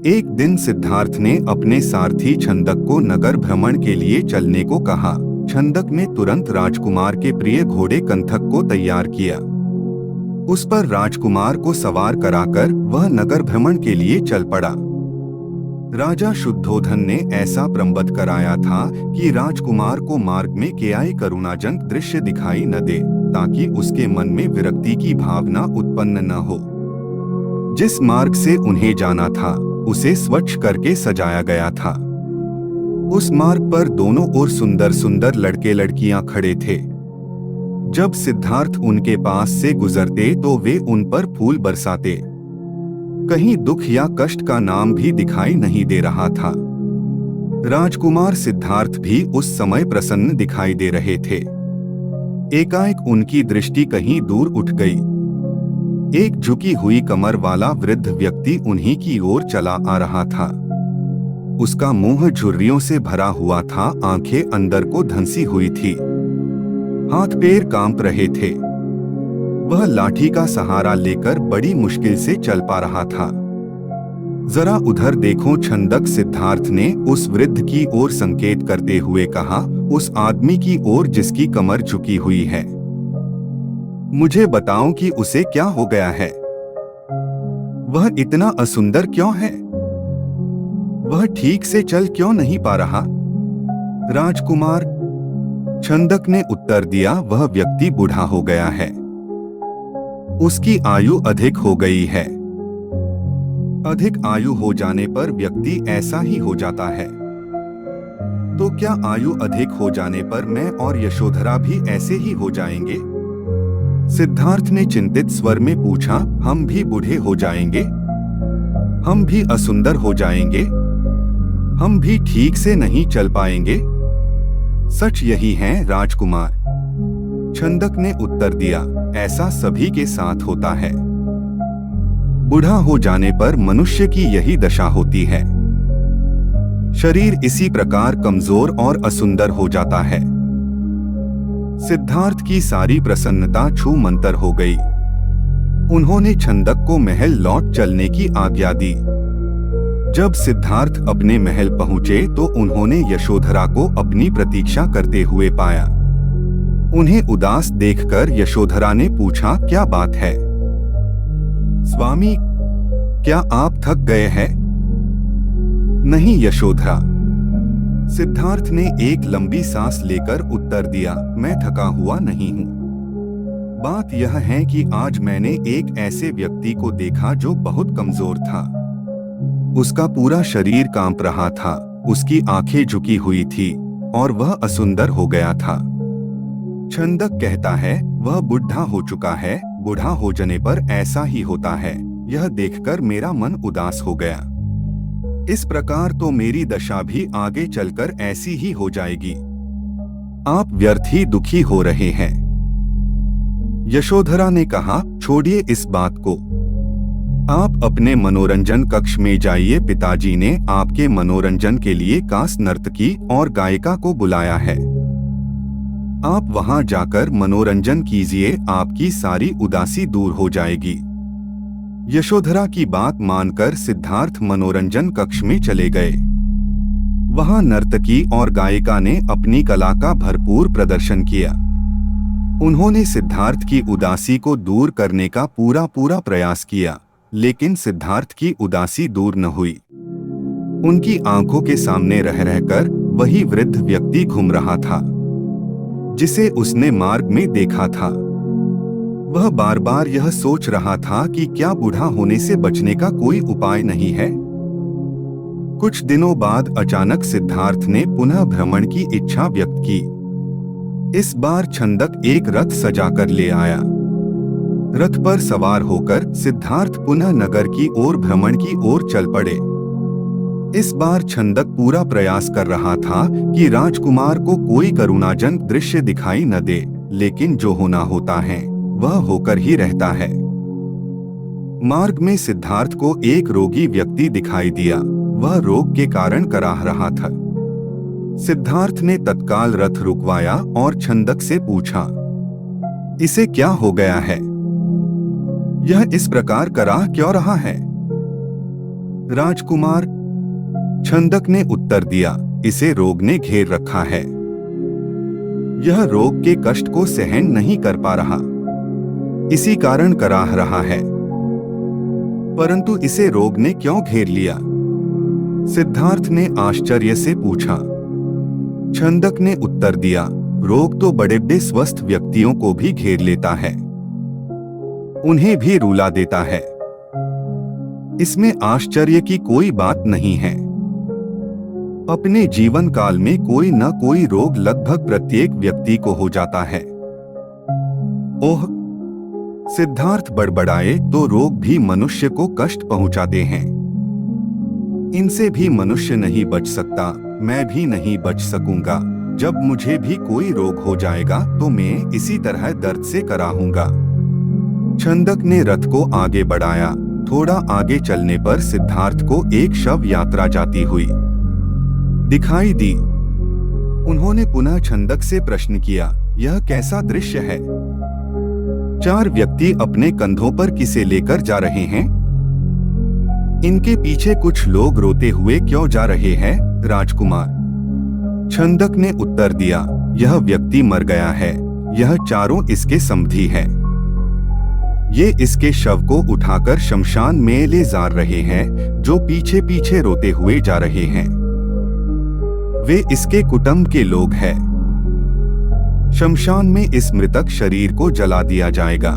एक दिन सिद्धार्थ ने अपने सारथी छंदक को नगर भ्रमण के लिए चलने को कहा। छंदक ने तुरंत राजकुमार के प्रिय घोड़े कंथक को तैयार किया। उस पर राजकुमार को सवार कराकर वह नगर भ्रमण के लिए चल पड़ा। राजा शुद्धोधन ने ऐसा प्रबंध कराया था कि राजकुमार को मार्ग में कोई करुणाजनक दृश्य दिखाई न दे, ताकि उसके मन में विरक्ति की भावना उत्पन्न न हो। जिस मार्ग से उन्हें जाना था उसे स्वच्छ करके सजाया गया था। उस मार्ग पर दोनों ओर सुंदर सुंदर लड़के लड़कियां खड़े थे। जब सिद्धार्थ उनके पास से गुजरते तो वे उन पर फूल बरसाते। कहीं दुख या कष्ट का नाम भी दिखाई नहीं दे रहा था। राजकुमार सिद्धार्थ भी उस समय प्रसन्न दिखाई दे रहे थे। एकाएक उनकी दृष्टि कहीं दूर उठ गई। एक झुकी हुई कमर वाला वृद्ध व्यक्ति उन्हीं की ओर चला आ रहा था। उसका मुंह झुर्रियों से भरा हुआ था, आंखें अंदर को धंसी हुई थी, हाथ पैर कांप रहे थे। वह लाठी का सहारा लेकर बड़ी मुश्किल से चल पा रहा था। जरा उधर देखो, छंदक सिद्धार्थ ने उस वृद्ध की ओर संकेत करते हुए कहा, उस आदमी की ओर जिसकी कमर झुकी हुई है। मुझे बताओ कि उसे क्या हो गया है? वह इतना असुंदर क्यों है? वह ठीक से चल क्यों नहीं पा रहा? राजकुमार, छंदक ने उत्तर दिया, वह व्यक्ति बूढ़ा हो गया है। उसकी आयु अधिक हो गई है। अधिक आयु हो जाने पर व्यक्ति ऐसा ही हो जाता है। तो क्या आयु अधिक हो जाने पर मैं और यशोधरा भी ऐसे ही हो जाएंगे? सिद्धार्थ ने चिंतित स्वर में पूछा, हम भी बूढ़े हो जाएंगे? हम भी असुंदर हो जाएंगे? हम भी ठीक से नहीं चल पाएंगे? सच यही है राजकुमार, छंदक ने उत्तर दिया, ऐसा सभी के साथ होता है। बूढ़ा हो जाने पर मनुष्य की यही दशा होती है। शरीर इसी प्रकार कमजोर और असुंदर हो जाता है। सिद्धार्थ की सारी प्रसन्नता छू मंतर हो गई। उन्होंने छंदक को महल लौट चलने की आज्ञा दी। जब सिद्धार्थ अपने महल पहुंचे तो उन्होंने यशोधरा को अपनी प्रतीक्षा करते हुए पाया। उन्हें उदास देखकर यशोधरा ने पूछा, क्या बात है? स्वामी, क्या आप थक गए हैं? नहीं यशोधरा, सिद्धार्थ ने एक लंबी सांस लेकर उत्तर दिया, मैं थका हुआ नहीं हूँ। बात यह है कि आज मैंने एक ऐसे व्यक्ति को देखा जो बहुत कमजोर था। उसका पूरा शरीर कांप रहा था, उसकी आंखें झुकी हुई थी और वह असुंदर हो गया था। छंदक कहता है, वह बुढ़ा हो चुका है। बूढ़ा हो जाने पर ऐसा ही होता है। यह देखकर मेरा मन उदास हो गया। इस प्रकार तो मेरी दशा भी आगे चलकर ऐसी ही हो जाएगी। आप व्यर्थ ही दुखी हो रहे हैं। यशोधरा ने कहा, छोड़िए इस बात को। आप अपने मनोरंजन कक्ष में जाइए। पिताजी ने आपके मनोरंजन के लिए कांस नर्तकी और गायिका को बुलाया है। आप वहां जाकर मनोरंजन कीजिए, आपकी सारी उदासी दूर हो जाएगी। यशोधरा की बात मानकर सिद्धार्थ मनोरंजन कक्ष में चले गए। वहां नर्तकी और गायिका ने अपनी कला का भरपूर प्रदर्शन किया। उन्होंने सिद्धार्थ की उदासी को दूर करने का पूरा प्रयास किया, लेकिन सिद्धार्थ की उदासी दूर न हुई। उनकी आंखों के सामने रह रहकर वही वृद्ध व्यक्ति घूम रहा था जिसे उसने मार्ग में देखा था। वह बार बार यह सोच रहा था कि क्या बूढ़ा होने से बचने का कोई उपाय नहीं है। कुछ दिनों बाद अचानक सिद्धार्थ ने पुनः भ्रमण की इच्छा व्यक्त की। इस बार छंदक एक रथ सजाकर ले आया। रथ पर सवार होकर सिद्धार्थ पुनः नगर की ओर भ्रमण की ओर चल पड़े। इस बार छंदक पूरा प्रयास कर रहा था कि राजकुमार को कोई करुणाजनक दृश्य दिखाई न दे, लेकिन जो होना होता है वह होकर ही रहता है। मार्ग में सिद्धार्थ को एक रोगी व्यक्ति दिखाई दिया। वह रोग के कारण कराह रहा था। सिद्धार्थ ने तत्काल रथ रुकवाया और छंदक से पूछा, इसे क्या हो गया है? यह इस प्रकार कराह क्यों रहा है? राजकुमार छंदक ने उत्तर दिया, इसे रोग ने घेर रखा है। यह रोग के कष्ट को सहन नहीं कर पा रहा, इसी कारण कराह रहा है। परंतु इसे रोग ने क्यों घेर लिया? सिद्धार्थ ने आश्चर्य से पूछा। छंदक ने उत्तर दिया, रोग तो बड़े बड़े स्वस्थ व्यक्तियों को भी घेर लेता है, उन्हें भी रुला देता है। इसमें आश्चर्य की कोई बात नहीं है। अपने जीवन काल में कोई न कोई रोग लगभग प्रत्येक व्यक्ति को हो जाता है। ओह! सिद्धार्थ बड़बड़ाए तो रोग भी मनुष्य को कष्ट पहुंचाते हैं। इनसे भी मनुष्य नहीं बच सकता, मैं भी नहीं बच सकूंगा। जब मुझे भी कोई रोग हो जाएगा तो मैं इसी तरह दर्द से कराहूंगा। छंदक ने रथ को आगे बढ़ाया। थोड़ा आगे चलने पर सिद्धार्थ को एक शव यात्रा जाती हुई दिखाई दी। उन्होंने पुनः छंदक से प्रश्न किया, यह कैसा दृश्य है? 4 व्यक्ति अपने कंधों पर किसे लेकर जा रहे हैं? इनके पीछे कुछ लोग रोते हुए क्यों जा रहे हैं, राजकुमार? छंदक ने उत्तर दिया, यह व्यक्ति मर गया है। यह चारों इसके समधी हैं। ये इसके शव को उठाकर शमशान में ले जा रहे हैं। जो पीछे पीछे रोते हुए जा रहे हैं वे इसके कुटुंब के लोग हैं। शमशान में इस मृतक शरीर को जला दिया जाएगा।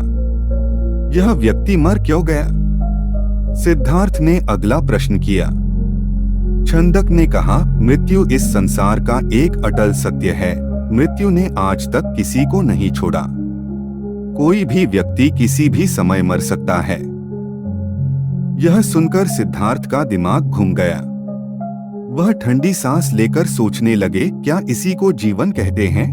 यह व्यक्ति मर क्यों गया? सिद्धार्थ ने अगला प्रश्न किया। छंदक ने कहा, मृत्यु इस संसार का एक अटल सत्य है। मृत्यु ने आज तक किसी को नहीं छोड़ा। कोई भी व्यक्ति किसी भी समय मर सकता है। यह सुनकर सिद्धार्थ का दिमाग घूम गया। वह ठंडी सांस लेकर सोचने लगे, क्या इसी को जीवन कहते हैं,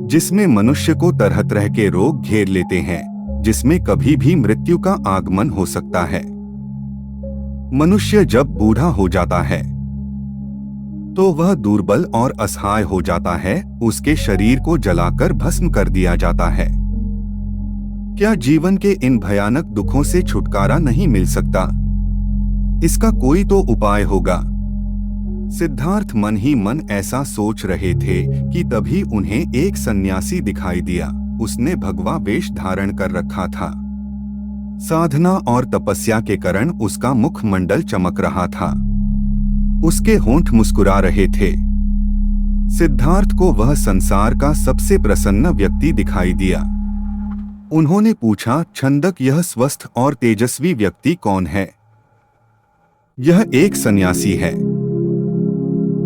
जिसमें मनुष्य को तरह तरह के रोग घेर लेते हैं, जिसमें कभी भी मृत्यु का आगमन हो सकता है। मनुष्य जब बूढ़ा हो जाता है तो वह दुर्बल और असहाय हो जाता है। उसके शरीर को जलाकर भस्म कर दिया जाता है। क्या जीवन के इन भयानक दुखों से छुटकारा नहीं मिल सकता? इसका कोई तो उपाय होगा। सिद्धार्थ मन ही मन ऐसा सोच रहे थे कि तभी उन्हें एक सन्यासी दिखाई दिया। उसने भगवा वेश धारण कर रखा था। साधना और तपस्या के कारण उसका मुखमंडल चमक रहा था। उसके होंठ मुस्कुरा रहे थे। सिद्धार्थ को वह संसार का सबसे प्रसन्न व्यक्ति दिखाई दिया। उन्होंने पूछा, छंदक, यह स्वस्थ और तेजस्वी व्यक्ति कौन है? यह एक सन्यासी है।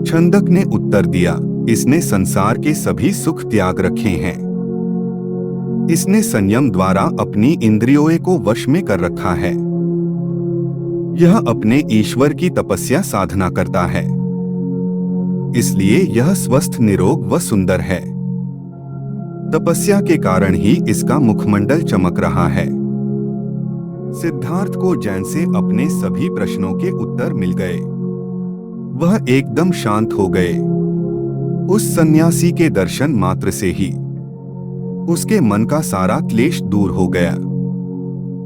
छंदक ने उत्तर दिया, इसने संसार के सभी सुख त्याग रखे हैं। इसने संयम द्वारा अपनी इंद्रियों को वश में कर रखा है। यह अपने ईश्वर की तपस्या साधना करता है, इसलिए यह स्वस्थ, निरोग व सुंदर है। तपस्या के कारण ही इसका मुखमंडल चमक रहा है। सिद्धार्थ को जैन से अपने सभी प्रश्नों के उत्तर मिल गए। वह एकदम शांत हो गए। उस सन्यासी के दर्शन मात्र से ही उसके मन का सारा क्लेश दूर हो गया।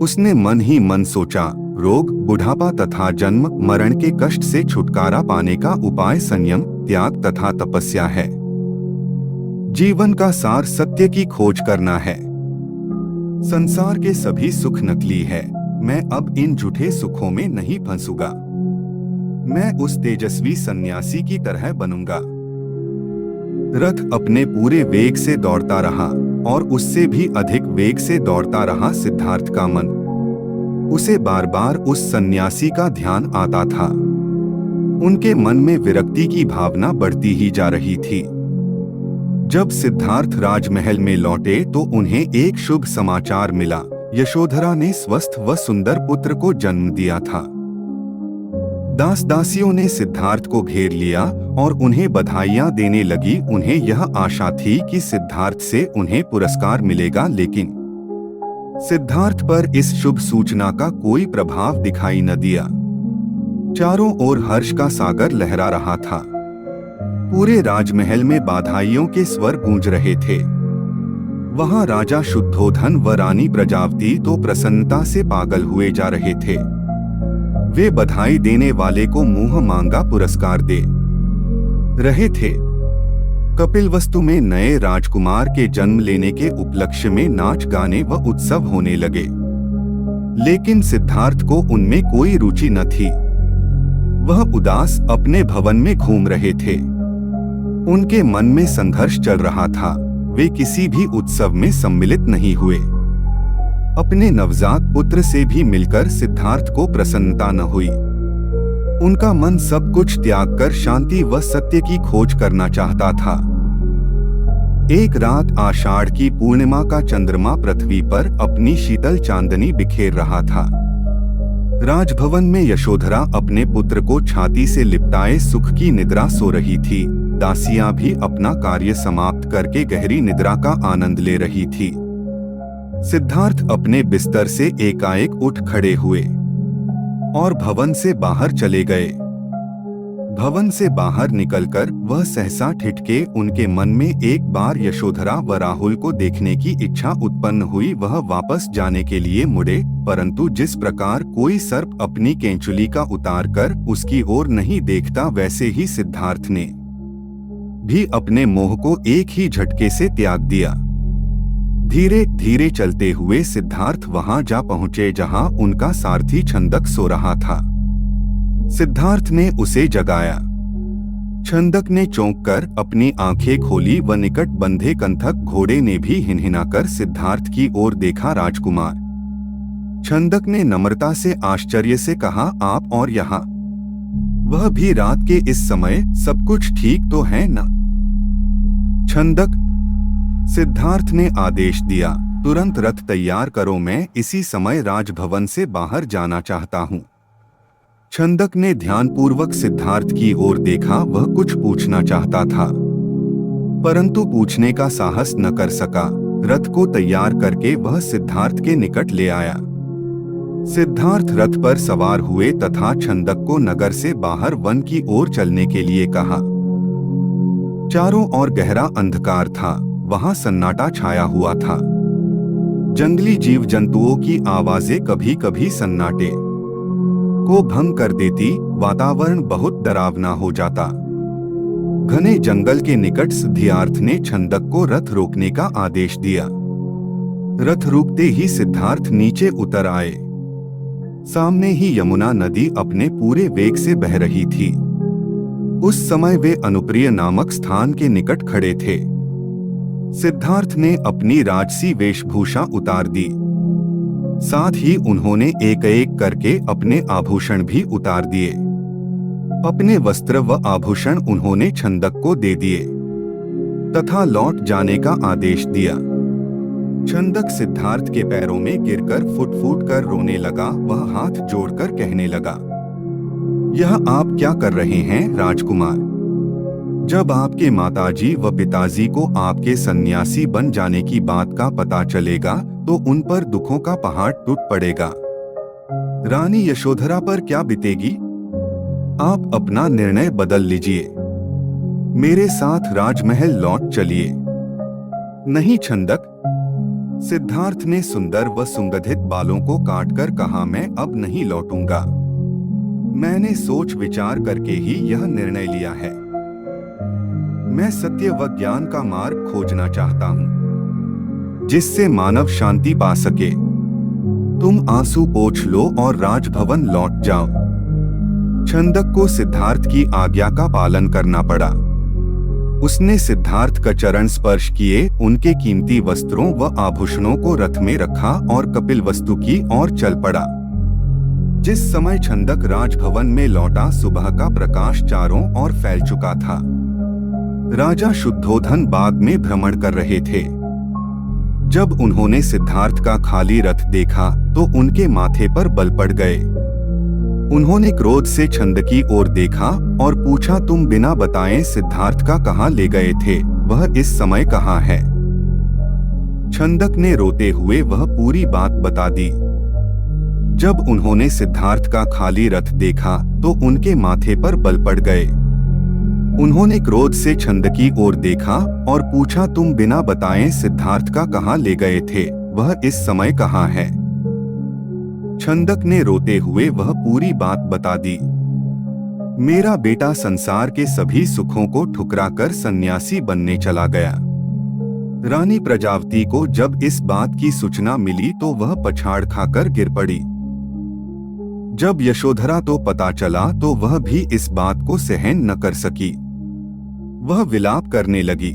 उसने मन ही मन सोचा, रोग, बुढ़ापा तथा जन्म मरण के कष्ट से छुटकारा पाने का उपाय संयम, त्याग तथा तपस्या है। जीवन का सार सत्य की खोज करना है। संसार के सभी सुख नकली है। मैं अब इन झूठे सुखों में नहीं फंसूंगा। मैं उस तेजस्वी सन्यासी की तरह बनूंगा। रथ अपने पूरे वेग से दौड़ता रहा और उससे भी अधिक वेग से दौड़ता रहा सिद्धार्थ का मन। उसे बार बार उस सन्यासी का ध्यान आता था। उनके मन में विरक्ति की भावना बढ़ती ही जा रही थी। जब सिद्धार्थ राजमहल में लौटे तो उन्हें एक शुभ समाचार मिला। यशोधरा ने स्वस्थ व सुंदर पुत्र को जन्म दिया था। दास दासियों ने सिद्धार्थ को घेर लिया और उन्हें बधाइयां देने लगी। उन्हें यह आशा थी कि सिद्धार्थ से उन्हें पुरस्कार मिलेगा, लेकिन सिद्धार्थ पर इस शुभ सूचना का कोई प्रभाव दिखाई न दिया। चारों ओर हर्ष का सागर लहरा रहा था। पूरे राजमहल में बधाइयों के स्वर गूंज रहे थे। वहां राजा शुद्धोधन व रानी प्रजावती तो प्रसन्नता से पागल हुए जा रहे थे। वे बधाई देने वाले को मुंह मांगा पुरस्कार दे रहे थे। कपिलवस्तु में नए राजकुमार के जन्म लेने के उपलक्ष्य में नाच गाने व उत्सव होने लगे, लेकिन सिद्धार्थ को उनमें कोई रुचि न थी। वह उदास अपने भवन में घूम रहे थे। उनके मन में संघर्ष चल रहा था। वे किसी भी उत्सव में सम्मिलित नहीं हुए। अपने नवजात पुत्र से भी मिलकर सिद्धार्थ को प्रसन्नता न हुई। उनका मन सब कुछ त्याग कर शांति व सत्य की खोज करना चाहता था। एक रात आषाढ़ की पूर्णिमा का चंद्रमा पृथ्वी पर अपनी शीतल चांदनी बिखेर रहा था। राजभवन में यशोधरा अपने पुत्र को छाती से लिपटाए सुख की निद्रा सो रही थी। दासियां भी अपना कार्य समाप्त करके गहरी निद्रा का आनंद ले रही थी। सिद्धार्थ अपने बिस्तर से एकाएक उठ खड़े हुए और भवन से बाहर चले गए। भवन से बाहर निकलकर वह सहसा ठिठके। उनके मन में एक बार यशोधरा व राहुल को देखने की इच्छा उत्पन्न हुई। वह वापस जाने के लिए मुड़े, परंतु जिस प्रकार कोई सर्प अपनी केंचुली का उतार कर उसकी ओर नहीं देखता, वैसे ही सिद्धार्थ ने भी अपने मोह को एक ही झटके से त्याग दिया। धीरे धीरे चलते हुए सिद्धार्थ वहां जा पहुंचे जहां उनका सारथी छंदक सो रहा था। सिद्धार्थ ने उसे जगाया। छंदक ने चौंक कर अपनी आंखें खोली व निकट बंधे कंथक घोड़े ने भी हिनहिनाकर सिद्धार्थ की ओर देखा। राजकुमार, छंदक ने नम्रता से आश्चर्य से कहा, आप और यहाँ? वह भी रात के इस समय? सब कुछ ठीक तो है ना? छंदक, सिद्धार्थ ने आदेश दिया, तुरंत रथ तैयार करो, मैं इसी समय राजभवन से बाहर जाना चाहता हूँ। छंदक ने ध्यानपूर्वक सिद्धार्थ की ओर देखा। वह कुछ पूछना चाहता था, परंतु पूछने का साहस न कर सका। रथ को तैयार करके वह सिद्धार्थ के निकट ले आया। सिद्धार्थ रथ पर सवार हुए तथा छंदक को नगर से बाहर वन की ओर चलने के लिए कहा। चारों ओर गहरा अंधकार था। वहां सन्नाटा छाया हुआ था। जंगली जीव जंतुओं की आवाजें कभी कभी सन्नाटे को भंग कर देती। वातावरण बहुत डरावना हो जाता। घने जंगल के निकट सिद्धार्थ ने छंदक को रथ रोकने का आदेश दिया। रथ रुकते ही सिद्धार्थ नीचे उतर आए। सामने ही यमुना नदी अपने पूरे वेग से बह रही थी। उस समय वे अनुप्रिय नामक स्थान के निकट खड़े थे। सिद्धार्थ ने अपनी राजसी वेशभूषा उतार दी। साथ ही उन्होंने एक एक करके अपने आभूषण भी उतार दिए। अपने वस्त्र व आभूषण उन्होंने छंदक को दे दिए तथा लौट जाने का आदेश दिया। छंदक सिद्धार्थ के पैरों में गिरकर फुट फुट कर रोने लगा। वह हाथ जोड़कर कहने लगा, यह आप क्या कर रहे हैं राजकुमार? जब आपके माताजी व पिताजी को आपके सन्यासी बन जाने की बात का पता चलेगा तो उन पर दुखों का पहाड़ टूट पड़ेगा। रानी यशोधरा पर क्या बीतेगी? आप अपना निर्णय बदल लीजिए। मेरे साथ राजमहल लौट चलिए। नहीं छंदक, सिद्धार्थ ने सुंदर व सुगंधित बालों को काटकर कहा, मैं अब नहीं लौटूंगा। मैंने सोच विचार करके ही यह निर्णय लिया है। मैं सत्य व ज्ञान का मार्ग खोजना चाहता हूँ, जिससे मानव शांति पा सके। तुम आंसू पोंछ लो और राजभवन लौट जाओ। छंदक को सिद्धार्थ की आज्ञा का पालन करना पड़ा। उसने सिद्धार्थ का चरण स्पर्श किए, उनके कीमती वस्त्रों व आभूषणों को रथ में रखा और कपिलवस्तु की ओर चल पड़ा। जिस समय छंदक राजभवन में लौटा, सुबह का प्रकाश चारों ओर फैल चुका था। राजा शुद्धोधन बाग में भ्रमण कर रहे थे। जब उन्होंने सिद्धार्थ का खाली रथ देखा तो उनके माथे पर बल पड़ गए। उन्होंने क्रोध से छंदक की ओर देखा और पूछा, तुम बिना बताए सिद्धार्थ का कहाँ ले गए थे? वह इस समय कहाँ है? छंदक ने रोते हुए वह पूरी बात बता दी। जब उन्होंने सिद्धार्थ का खाली रथ देखा तो उनके माथे पर बल पड़ गए। उन्होंने क्रोध से छंदक की ओर देखा और पूछा, तुम बिना बताए सिद्धार्थ का कहाँ ले गए थे? वह इस समय कहाँ है? छंदक ने रोते हुए वह पूरी बात बता दी। मेरा बेटा संसार के सभी सुखों को ठुकराकर सन्यासी बनने चला गया। रानी प्रजावती को जब इस बात की सूचना मिली तो वह पछाड़ खाकर गिर पड़ी। जब यशोधरा तो पता चला तो वह भी इस बात को सहन न कर सकी। वह विलाप करने लगी,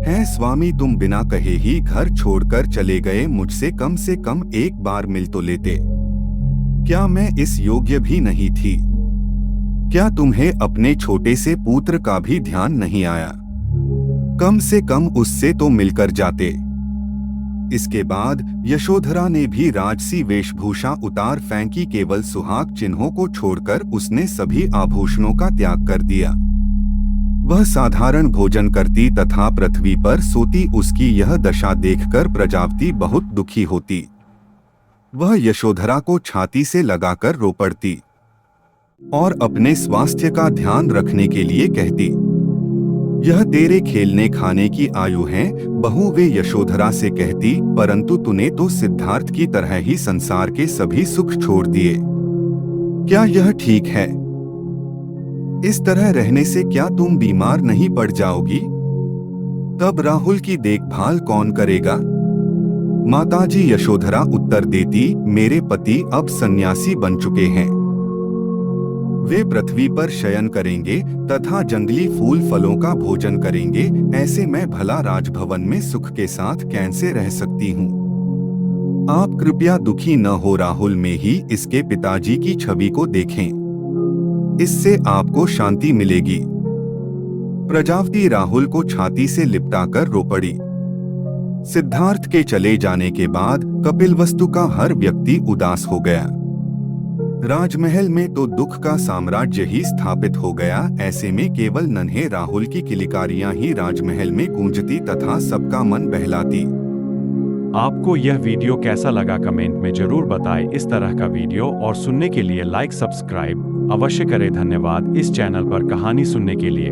है स्वामी, तुम बिना कहे ही घर छोड़कर चले गए, मुझसे कम से कम एक बार मिल तो लेते। क्या मैं इस योग्य भी नहीं थी? क्या तुम्हें अपने छोटे से पुत्र का भी ध्यान नहीं आया? कम से कम उससे तो मिलकर जाते। इसके बाद यशोधरा ने भी राजसी वेशभूषा उतार फेंकी। केवल सुहाग चिन्हों को छोड़कर उसने सभी आभूषणों का त्याग कर दिया। वह साधारण भोजन करती तथा पृथ्वी पर सोती। उसकी यह दशा देखकर प्रजावती बहुत दुखी होती। वह यशोधरा को छाती से लगाकर रो पड़ती और अपने स्वास्थ्य का ध्यान रखने के लिए कहती, यह तेरे खेलने खाने की आयु है बहू। वे यशोधरा से कहती, परंतु तूने तो सिद्धार्थ की तरह ही संसार के सभी सुख छोड़ दिए। क्या यह ठीक है? इस तरह रहने से क्या तुम बीमार नहीं पड़ जाओगी? तब राहुल की देखभाल कौन करेगा? माताजी यशोधरा उत्तर देती, मेरे पति अब सन्यासी बन चुके हैं। वे पृथ्वी पर शयन करेंगे तथा जंगली फूल फलों का भोजन करेंगे। ऐसे मैं भला राजभवन में सुख के साथ कैसे रह सकती हूँ? आप कृपया दुखी न हो, राहुल में ही इसके पिताजी की छवि को देखें, इससे आपको शांति मिलेगी। प्रजावती राहुल को छाती से लिपटाकर रो पड़ी। सिद्धार्थ के चले जाने के बाद कपिलवस्तु का हर व्यक्ति उदास हो गया। राजमहल में तो दुख का साम्राज्य ही स्थापित हो गया। ऐसे में केवल नन्हे राहुल की किलकारियां ही राजमहल में गूंजती तथा सबका मन बहलाती। आपको यह वीडियो कैसा लगा कमेंट में जरूर बताएं। इस तरह का वीडियो और सुनने के लिए लाइक सब्सक्राइब अवश्य करें। धन्यवाद इस चैनल पर कहानी सुनने के लिए।